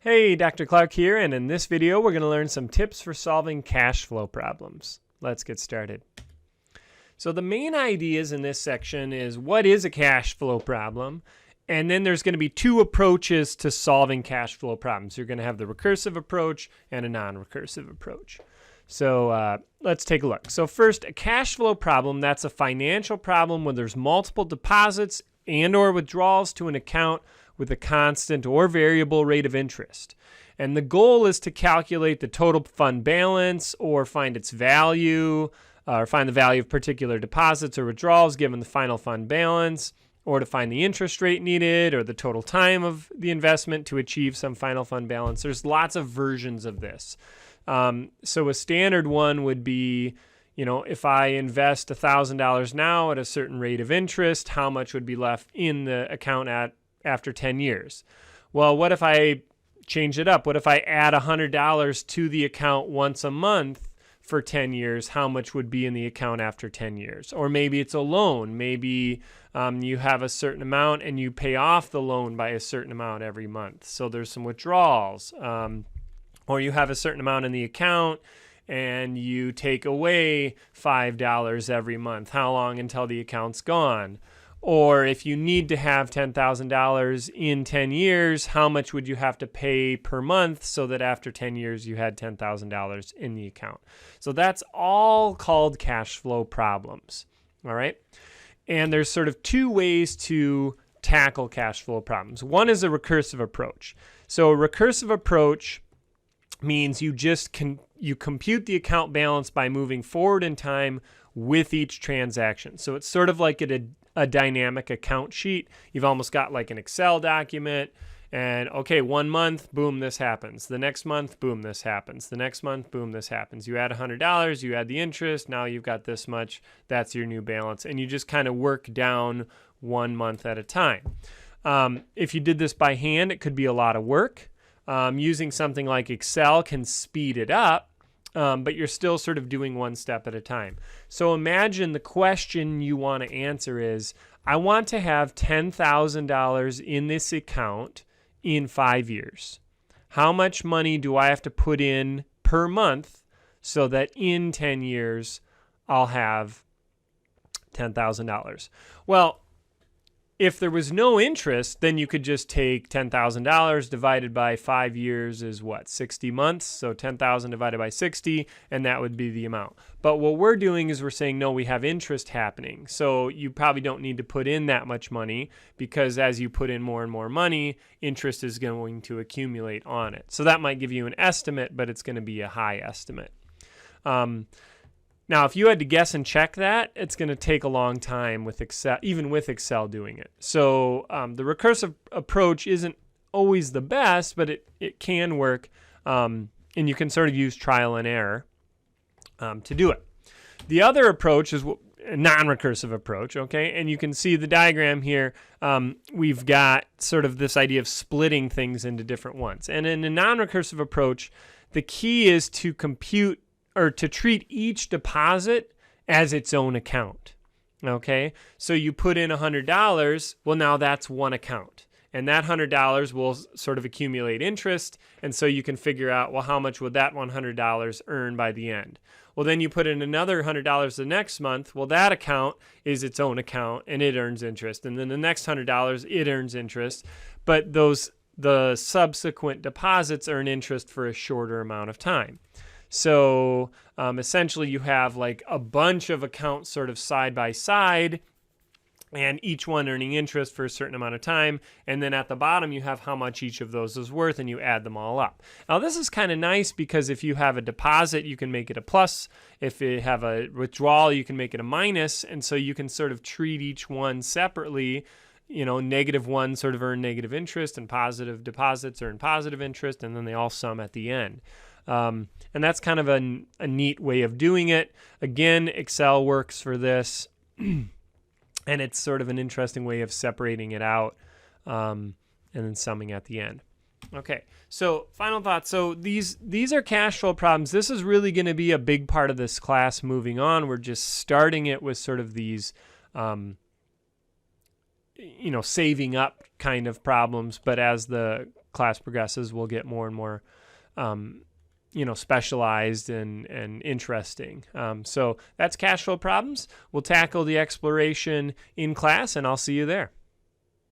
Hey, Dr. Clark here, and in this video we're going to learn some tips for solving cash flow problems. Let's get started. So the main ideas in this section is what is a cash flow problem, and then there's going to be two approaches to solving cash flow problems. You're going to have the recursive approach and a non-recursive approach. So let's take a look. So first, a cash flow problem, that's a financial problem where there's multiple deposits and or withdrawals to an account with a constant or variable rate of interest. And the goal is to calculate the total fund balance or find its value, or find the value of particular deposits or withdrawals given the final fund balance, or to find the interest rate needed or the total time of the investment to achieve some final fund balance. There's lots of versions of this. So a standard one would be, if I invest $1,000 now at a certain rate of interest, how much would be left in the account after 10 years? Well, what if I change it up? What if I add $100 to the account once a month for 10 years? How much would be in the account after 10 years? Or maybe it's a loan. Maybe you have a certain amount and you pay off the loan by a certain amount every month. So there's some withdrawals. Or you have a certain amount in the account and you take away $5 every month. How long until the account's gone? Or if you need to have $10,000 in 10 years, how much would you have to pay per month so that after 10 years you had $10,000 in the account? So that's all called cash flow problems, all right? And there's sort of two ways to tackle cash flow problems. One is a recursive approach. So a recursive approach means you compute the account balance by moving forward in time with each transaction. So it's sort of like a dynamic account sheet. You've almost got like an Excel document, and okay, 1 month, boom, this happens. The next month, boom, this happens. The next month, boom, this happens. You add $100, you add the interest, now you've got this much, that's your new balance. And you just kind of work down 1 month at a time. If you did this by hand, it could be a lot of work. Using something like Excel can speed it up. But you're still sort of doing one step at a time. So imagine the question you want to answer is, I want to have $10,000 in this account in 5 years. How much money do I have to put in per month so that in 10 years I'll have $10,000? Well, if there was no interest, then you could just take $10,000 divided by 5 years is what? 60 months. So 10,000 divided by 60, and that would be the amount. But what we're doing is we're saying, no, we have interest happening. So you probably don't need to put in that much money because as you put in more and more money, interest is going to accumulate on it. So that might give you an estimate, but it's going to be a high estimate. Now, if you had to guess and check that, it's going to take a long time with Excel, even with Excel doing it. So the recursive approach isn't always the best, but it can work, and you can sort of use trial and error to do it. The other approach is a non-recursive approach, okay? And you can see the diagram here. We've got sort of this idea of splitting things into different ones. And in a non-recursive approach, the key is to compute or to treat each deposit as its own account, okay? So you put in $100, well, now that's one account. And that $100 will sort of accumulate interest, and so you can figure out, well, how much would that $100 earn by the end? Well, then you put in another $100 the next month. Well, that account is its own account, and it earns interest. And then the next $100, it earns interest. But the subsequent deposits earn interest for a shorter amount of time. So essentially you have like a bunch of accounts sort of side by side and each one earning interest for a certain amount of time. And then at the bottom you have how much each of those is worth and you add them all up. Now this is kind of nice because if you have a deposit, you can make it a plus. If you have a withdrawal, you can make it a minus. And so you can sort of treat each one separately. Negative ones sort of earn negative interest and positive deposits earn positive interest, and then they all sum at the end. And that's kind of a neat way of doing it. Again, Excel works for this, and it's sort of an interesting way of separating it out and then summing at the end. Okay, so final thoughts. So these are cash flow problems. This is really going to be a big part of this class moving on. We're just starting it with sort of these saving up kind of problems, but as the class progresses, we'll get more and more specialized and interesting. So that's cash flow problems. We'll tackle the exploration in class, and I'll see you there.